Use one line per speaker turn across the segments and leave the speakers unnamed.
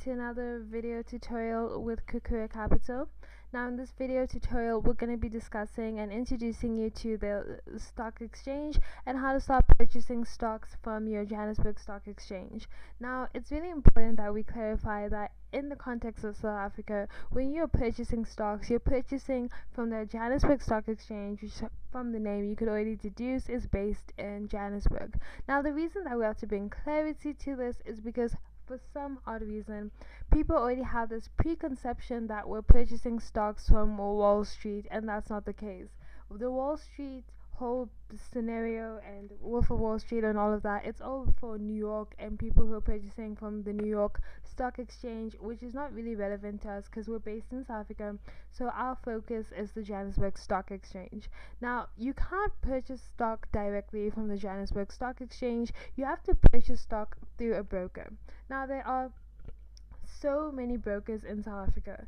to another video tutorial with Kukura Capital. Now in this video tutorial we're going to be discussing and introducing you to the stock exchange and how to start purchasing stocks from your Johannesburg Stock Exchange. Now it's really important that we clarify that in the context of South Africa, when you're purchasing stocks, you're purchasing from the Johannesburg Stock Exchange, which from the name you could already deduce is based in Johannesburg. Now the reason that we have to bring clarity to this is because for some odd reason, people already have this preconception that we're purchasing stocks from Wall Street, and that's not the case. The Wall Street whole scenario and Wolf of Wall Street and all of that, it's all for New York and people who are purchasing from the New York Stock Exchange, which is not really relevant to us because we're based in South Africa, so our focus is the Johannesburg Stock Exchange. Now, you can't purchase stock directly from the Johannesburg Stock Exchange. You have to purchase stock through a broker. Now, there are so many brokers in South Africa.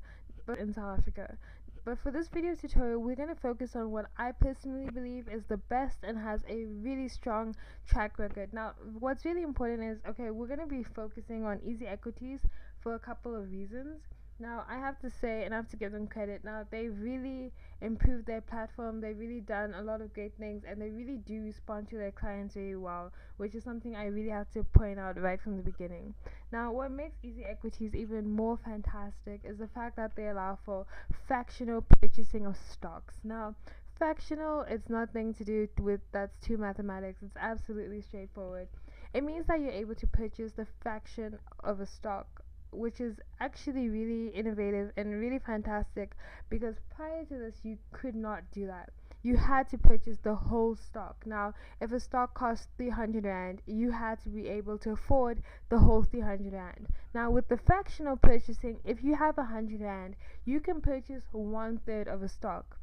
But for this video tutorial, we're going to focus on what I personally believe is the best and has a really strong track record. Now, what's really important is, okay, we're going to be focusing on easy equities for a couple of reasons. Now, I have to say, and I have to give them credit, now they've really improved their platform, they've really done a lot of great things, and they really do respond to their clients very well, which is something I really have to point out right from the beginning. Now, what makes easy equities even more fantastic is the fact that they allow for fractional purchasing of stocks. Now, fractional, it's nothing to do with that's too mathematics, it's absolutely straightforward. It means that you're able to purchase the fraction of a stock, which is actually really innovative and really fantastic, because prior to this you could not do that. You had to purchase the whole stock. Now, if a stock cost 300 Rand, you had to be able to afford the whole 300 Rand. Now, with the fractional purchasing, if you have 100 Rand, you can purchase 1/3 of a stock.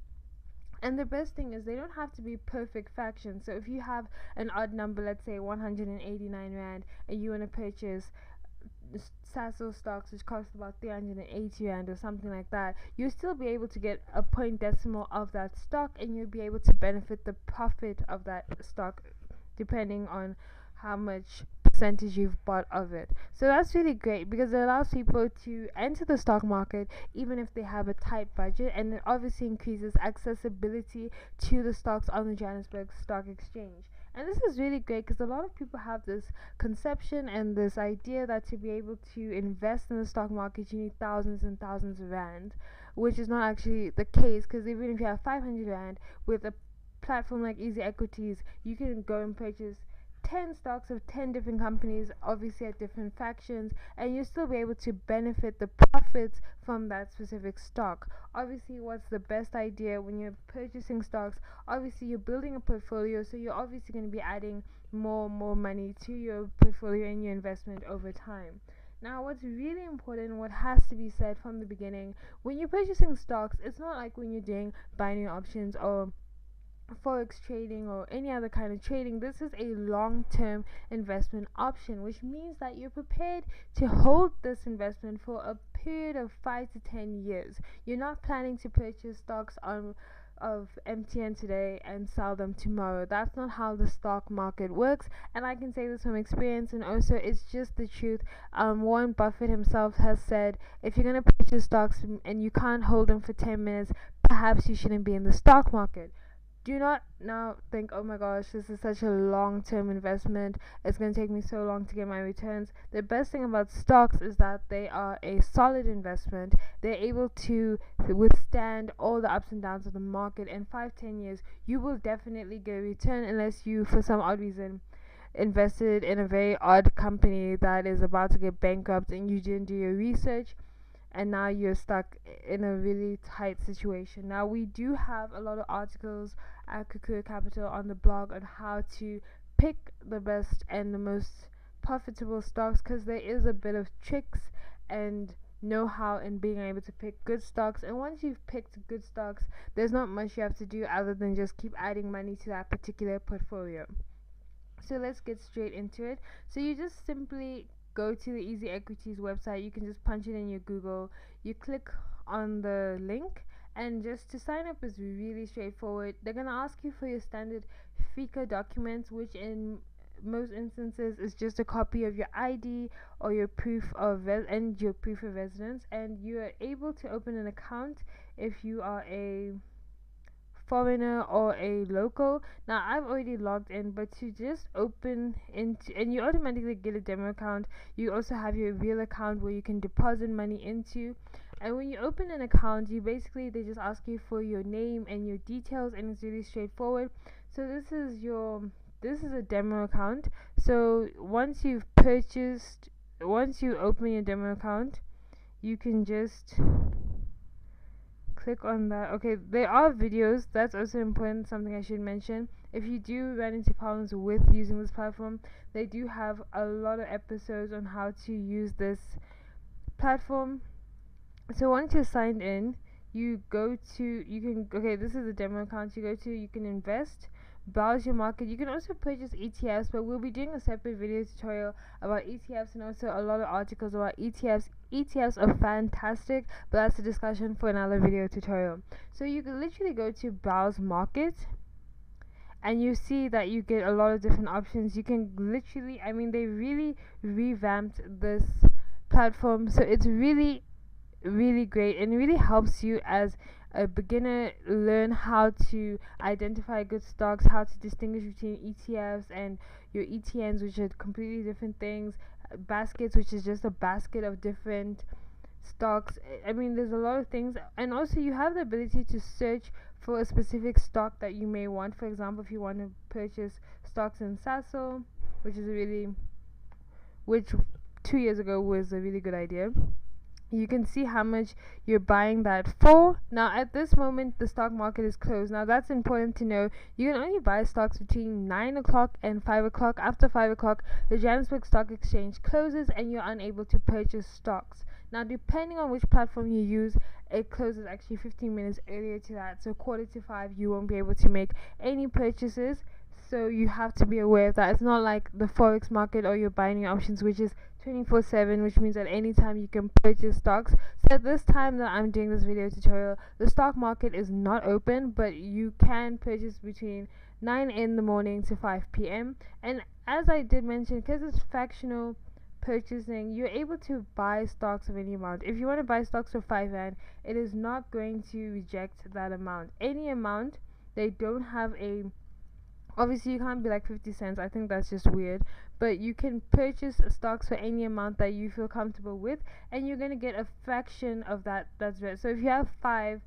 And the best thing is they don't have to be perfect fractions. So if you have an odd number, let's say 189 Rand, and you want to purchase Sasol stocks which cost about 380 Rand or something like that, you'll still be able to get a point decimal of that stock, and you'll be able to benefit the profit of that stock depending on how much percentage you've bought of it. So that's really great because it allows people to enter the stock market even if they have a tight budget, and it obviously increases accessibility to the stocks on the Johannesburg Stock Exchange. And this is really great because a lot of people have this conception and this idea that to be able to invest in the stock market you need thousands and thousands of Rand, which is not actually the case, because even if you have 500 Rand with a platform like Easy Equities, you can go and purchase 10 stocks of 10 different companies, obviously at different fractions, and you'll still be able to benefit the profits from that specific stock. Obviously, what's the best idea when you're purchasing stocks? Obviously, you're building a portfolio, so you're obviously going to be adding more money to your portfolio and your investment over time. Now, what's really important, what has to be said from the beginning, when you're purchasing stocks, it's not like when you're doing binary options or forex trading or any other kind of trading. This is a long-term investment option, which means that you're prepared to hold this investment for a period of 5 to 10 years. You're not planning to purchase stocks of MTN today and sell them tomorrow. That's not how the stock market works, and I can say this from experience, and also it's just the truth. Warren Buffett himself has said, if you're going to purchase stocks and you can't hold them for 10 minutes, perhaps you shouldn't be in the stock market. Do not now think, oh my gosh, this is such a long-term investment, it's going to take me so long to get my returns. The best thing about stocks is that they are a solid investment. They're able to withstand all the ups and downs of the market. In 5-10 years, you will definitely get a return, unless you, for some odd reason, invested in a very odd company that is about to get bankrupt and you didn't do your research, and now you're stuck in a really tight situation. Now, we do have a lot of articles at Kukura Capital on the blog on how to pick the best and the most profitable stocks, because there is a bit of tricks and know-how in being able to pick good stocks. And once you've picked good stocks, there's not much you have to do other than just keep adding money to that particular portfolio. So let's get straight into it. So you just simply go to the Easy Equities website. You can just punch it in your Google, you click on the link, and just to sign up is really straightforward. They're going to ask you for your standard FICA documents, which in most instances it's just a copy of your ID or your proof of your proof of residence, and you are able to open an account if you are a foreigner or a local. Now I've already logged in, but to just open into, and you automatically get a demo account. You also have your real account where you can deposit money into. And when you open an account, you basically, they just ask you for your name and your details, and it's really straightforward. So this is a demo account. So once you open your demo account, you can just click on that. Okay, there are videos, that's also important, something I should mention. If you do run into problems with using this platform, they do have a lot of episodes on how to use this platform. So once you're signed in, you can, okay, this is a demo account. You can invest, browse your market. You can also purchase ETFs, but we'll be doing a separate video tutorial about ETFs and also a lot of articles about ETFs. ETFs are fantastic, but that's a discussion for another video tutorial. So you can literally go to browse market, and you see that you get a lot of different options. You can literally, I mean, they really revamped this platform, so it's really great, and it really helps you as a beginner learn how to identify good stocks, how to distinguish between ETFs and your ETNs, which are completely different things, baskets, which is just a basket of different stocks. I mean, there's a lot of things, and also you have the ability to search for a specific stock that you may want. For example, if you want to purchase stocks in Sasso, which 2 years ago was a really good idea, you can see how much you're buying that for. Now at this moment the stock market is closed. Now that's important to know. You can only buy stocks between 9 o'clock and 5 o'clock. After 5 o'clock the Johannesburg Stock Exchange closes and you're unable to purchase stocks. Now depending on which platform you use, it closes actually 15 minutes earlier to that, so 4:45 you won't be able to make any purchases. So you have to be aware of that. It's not like the forex market or your binary options, which is 24/7, which means at any time you can purchase stocks. So at this time that I'm doing this video tutorial, the stock market is not open, but you can purchase between 9 in the morning to 5 p.m. And as I did mention, because it's fractional purchasing, you're able to buy stocks of any amount. If you want to buy stocks for 5 rand, it is not going to reject that amount. Any amount, they don't have a, obviously you can't be like 50 cents, I think that's just weird, but you can purchase stocks for any amount that you feel comfortable with, and you're going to get a fraction of that. That's right. So if you have 5,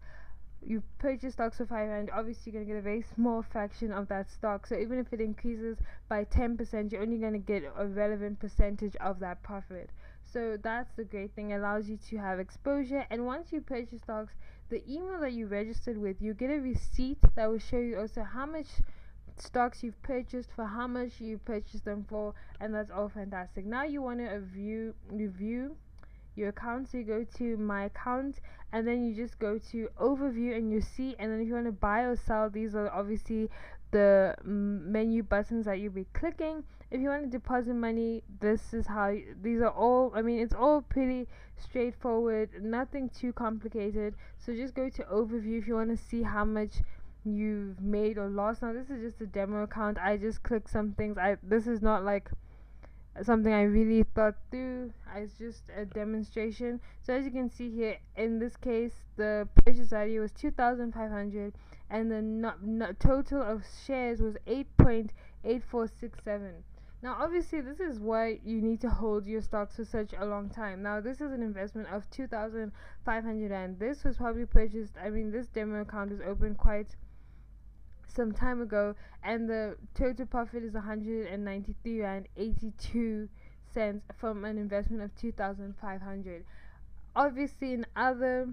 you purchase stocks for 5 rand, obviously you're going to get a very small fraction of that stock. So even if it increases by 10%, you're only going to get a relevant percentage of that profit. So that's the great thing. It allows you to have exposure, and once you purchase stocks, the email that you registered with, you get a receipt that will show you also how much stocks you've purchased, for how much you purchased them for, and that's all fantastic. Now you want to review your account, so you go to my account and then you just go to overview and you see, and then if you want to buy or sell, these are obviously the menu buttons that you'll be clicking. If you want to deposit money, this is how these are all, I mean, it's all pretty straightforward, nothing too complicated. So just go to overview if you want to see how much you've made or lost. Now this is just a demo account. I just clicked some things. This is not like something I really thought through. It's just a demonstration. So as you can see here, in this case the purchase value was 2,500 and the total of shares was 8.8467. Now obviously this is why you need to hold your stocks for such a long time. Now this is an investment of 2,500 and this was probably purchased, I mean, this demo account was opened quite some time ago, and the total profit is 193 rand 82 cents from an investment of 2,500. Obviously in other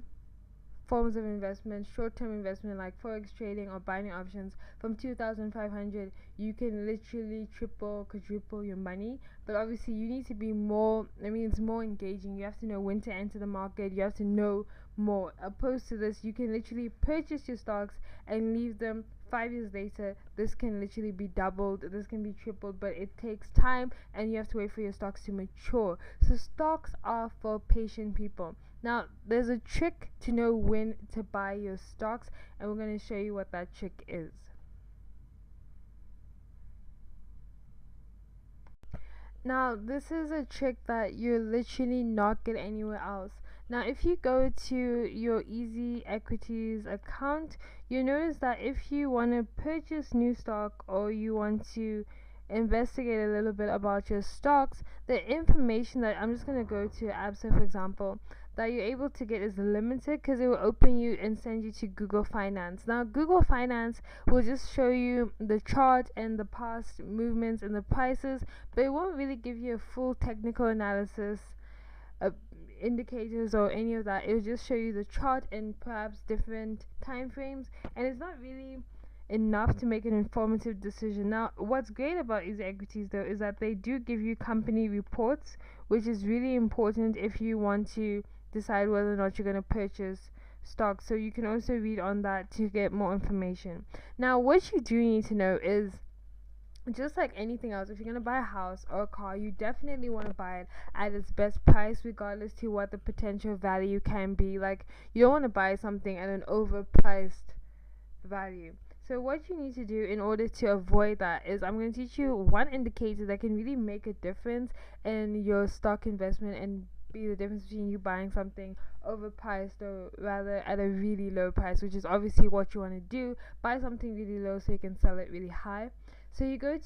forms of investment, short-term investment like forex trading or binary options, from 2,500 you can literally triple, quadruple your money. But obviously you need to be more, I mean, it's more engaging. You have to know when to enter the market, you have to know more. Opposed to this, you can literally purchase your stocks and leave them 5 years later. This can literally be doubled, this can be tripled, but it takes time and you have to wait for your stocks to mature. So stocks are for patient people. Now there's a trick to know when to buy your stocks, and we're going to show you what that trick is. Now, this is a trick that you're literally not get anywhere else. Now, if you go to your Easy Equities account, you notice that if you want to purchase new stock or you want to investigate a little bit about your stocks, the information that I'm just going to go to ABSA, for example, that you're able to get is limited because it will open you and send you to Google Finance. Now, Google Finance will just show you the chart and the past movements and the prices, but it won't really give you a full technical analysis, uh, indicators or any of that. It will just show you the chart and perhaps different time frames, and it's not really enough to make an informative decision. Now, what's great about Easy Equities though is that they do give you company reports, which is really important if you want to decide whether or not you're going to purchase stock. So you can also read on that to get more information. Now, what you do need to know is, just like anything else, if you're going to buy a house or a car, you definitely want to buy it at its best price, regardless to what the potential value can be. Like, you don't want to buy something at an overpriced value. So what you need to do in order to avoid that is, I'm going to teach you one indicator that can really make a difference in your stock investment and be the difference between you buying something overpriced or rather at a really low price, which is obviously what you want to do. Buy something really low so you can sell it really high. So you can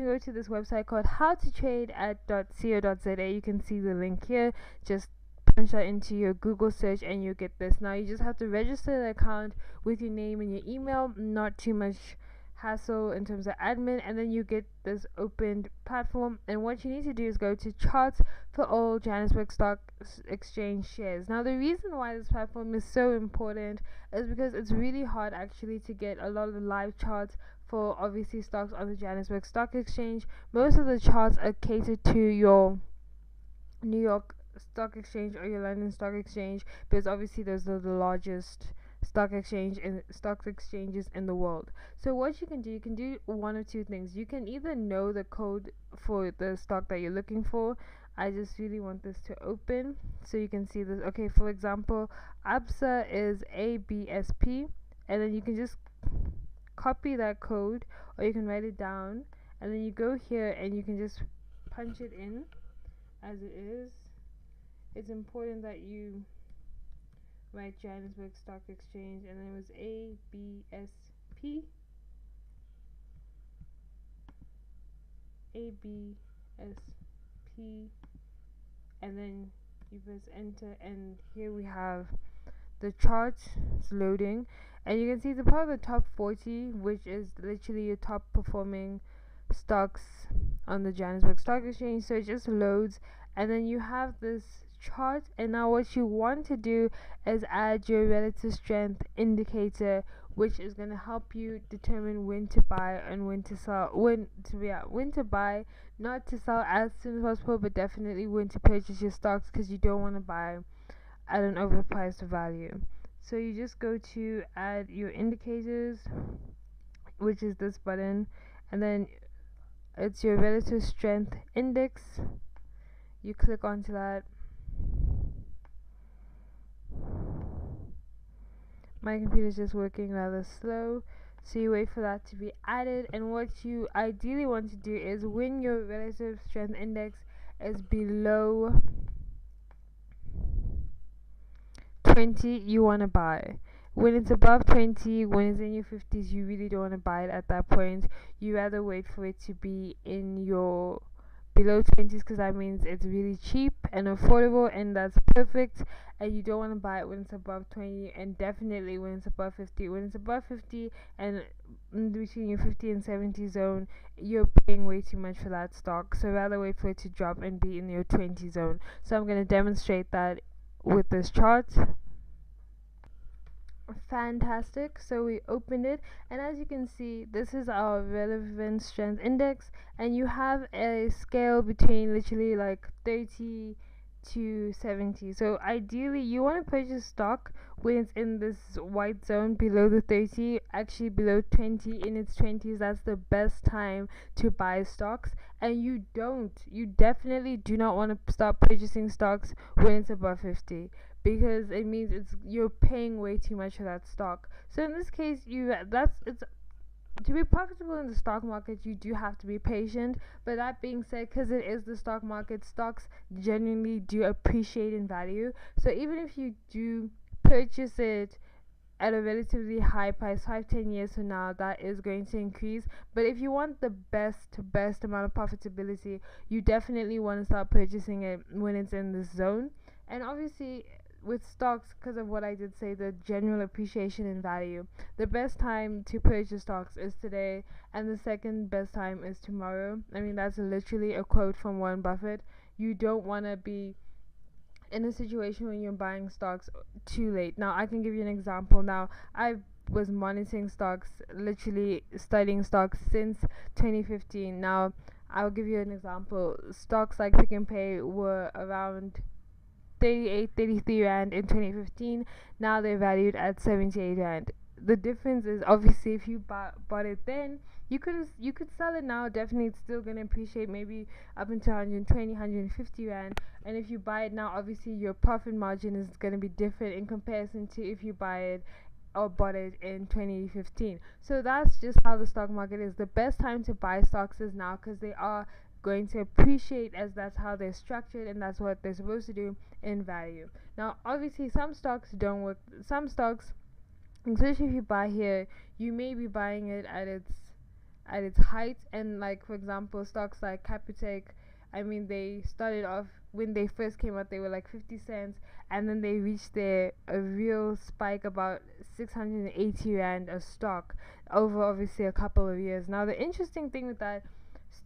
go to this website called howtotrade@.co.za. You can see the link here. Just punch that into your Google search and you get this. Now you just have to register the account with your name and your email, not too much hassle in terms of admin, and then you get this opened platform. And what you need to do is go to charts for all Johannesburg Stock Exchange shares. Now, the reason why this platform is so important is because it's really hard actually to get a lot of the live charts for obviously stocks on the Johannesburg Stock Exchange. Most of the charts are catered to your New York Stock Exchange or your London Stock Exchange, because obviously those are the largest stock exchanges in the world. So what you can do one of two things. You can either know the code for the stock that you're looking for. I just really want this to open so you can see this. Okay, for example, ABSA is ABSP, and then you can just copy that code or you can write it down, and then you go here and you can just punch it in as it is. It's important that you write Johannesburg Stock Exchange, and then it was ABSP, and then you press enter, and here we have the chart. It's loading, and you can see the part of the top 40, which is literally your top performing stocks on the Johannesburg Stock Exchange. So it just loads, and then you have this chart. And now what you want to do is add your relative strength indicator, which is going to help you determine when to buy and when to sell. When to buy, not to sell as soon as possible, but definitely when to purchase your stocks, because you don't want to buy at an overpriced value. So you just go to add your indicators, which is this button, and then it's your relative strength index. You click onto that. My computer is just working rather slow, so you wait for that to be added. And what you ideally want to do is, when your relative strength index is below 20, you want to buy. When it's above 20, when it's in your 50s, you really don't want to buy it at that point. You rather wait for it to be in your below 20s, because that means it's really cheap and affordable, and that's perfect. And you don't want to buy it when it's above 20, and definitely when it's above 50. When it's above 50 and in between your 50 and 70 zone, you're paying way too much for that stock. So rather wait for it to drop and be in your 20 zone. So I'm going to demonstrate that with this chart. Fantastic. So we opened it, and as you can see, this is our relevant strength index, and you have a scale between literally like 30 to 70. So ideally you want to purchase stock when it's in this white zone below the 30, actually below 20, in its 20s. That's the best time to buy stocks. And you definitely do not want to start purchasing stocks when it's above 50, because it means you're paying way too much for that stock. So in this case, it's to be profitable in the stock market, you do have to be patient. But that being said, because it is the stock market, stocks genuinely do appreciate in value. So even if you do purchase it at a relatively high price 5-10 years from now, that is going to increase. But if you want the best amount of profitability, you definitely want to start purchasing it when it's in this zone. And obviously with stocks, because of what I did say, the general appreciation in value, the best time to purchase stocks is today, and the second best time is tomorrow. I mean, that's literally a quote from Warren Buffett. You don't want to be in a situation when you're buying stocks too late. Now, I can give you an example. Now, I was monitoring stocks, literally studying stocks since 2015. Now, I'll give you an example. Stocks like Pick and Pay were around 38, 33 rand in 2015. Now they're valued at 78 rand. The difference is obviously if you bought it then, you could sell it now. Definitely, it's still gonna appreciate, maybe up until 120, 150 rand. And if you buy it now, obviously your profit margin is gonna be different in comparison to if you buy it or bought it in 2015. So that's just how the stock market is. The best time to buy stocks is now, because they are going to appreciate, as that's how they're structured and that's what they're supposed to do in value. Now, obviously, some stocks don't work. Some stocks, especially if you buy here, you may be buying it at its height. And like, for example, stocks like Capitec, I mean, they started off, when they first came out, they were like 50 cents, and then they reached a real spike, about 680 rand a stock, over obviously a couple of years. Now, the interesting thing with that,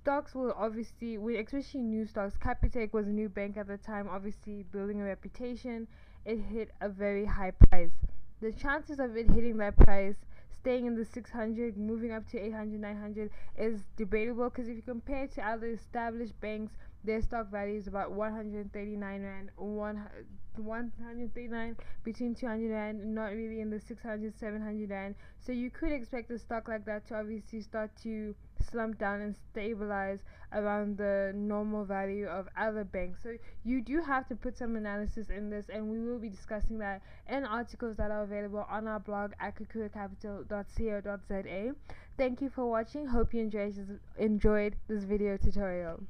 stocks will obviously, especially new stocks, Capitec was a new bank at the time, obviously building a reputation. It hit a very high price. The chances of it hitting that price, staying in the 600, moving up to 800, 900, is debatable, because if you compare it to other established banks, their stock value is about 139 rand, 139, between 200 rand, not really in the 600, 700 rand. So you could expect a stock like that to obviously start to slump down and stabilize around the normal value of other banks. So you do have to put some analysis in this, and we will be discussing that in articles that are available on our blog at kukuracapital.co.za. Thank you for watching. Hope you enjoyed this video tutorial.